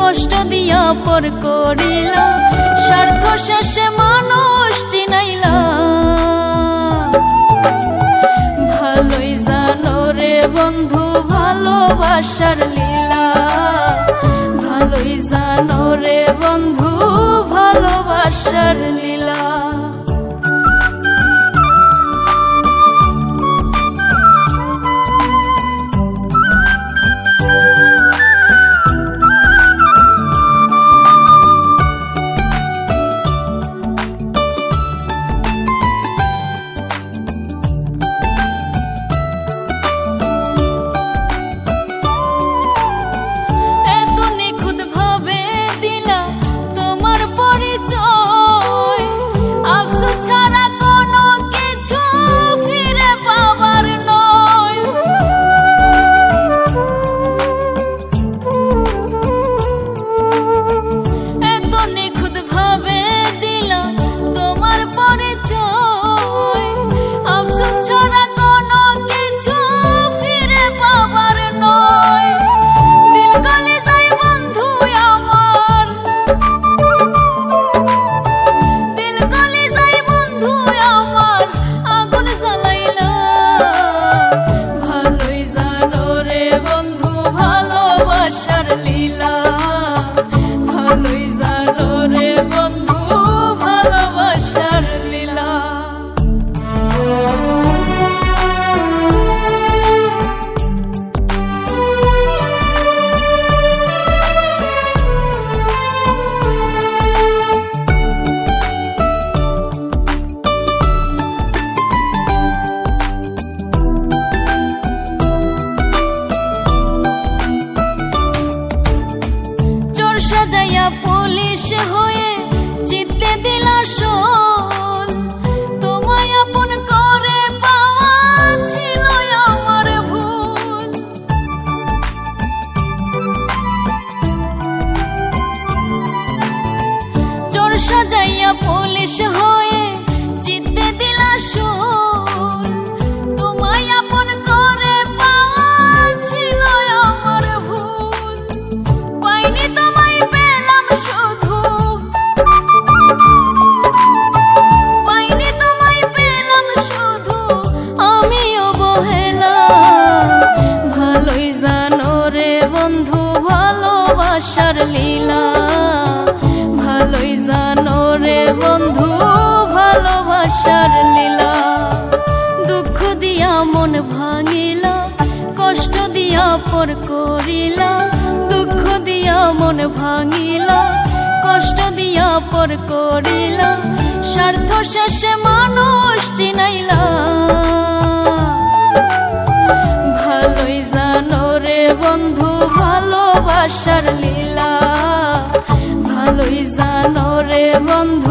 কষ্ট দিয়া পর করিলা, স্বার্থ শেষে মানুষ চিনাইলা। ভালোই জানো রে বন্ধু ভালোবাসার লীলা, ভালোই জানো রে বন্ধু ভালোবাসার লীলা। পুলিশ হয়ে জিততে দিলা শোন, তোমায় আপন করে পাওয়া ছিল আমার ভুল। চোর সাজাইয়া পুলিশ হয়ে জিততে দিলা শোন, তোমায় আপন করে পাওয়া ছিল আমার ভুল। পাইনি তোমায় পেলাম শুধু, পাইনি তোমায় পেলাম শুধু আমি অবহেলা। ভালোই জানো রে বন্ধু ভালোবাসার লীলা, ভালোই জানো রে বন্ধু ভালোবাসার লীলা। দুঃখ দিয়া মন ভাঙিলা, কষ্ট দিয়া পর করিলা, দুঃখ দিয়া মন ভাঙিলা, কষ্ট দিয়া পর করিলা, স্বার্থ শেষে মানুষ চিনাইলা। ভালোই জানো রে বন্ধু ভালোবাসার লীলা, ভালোই জানো রে বন্ধু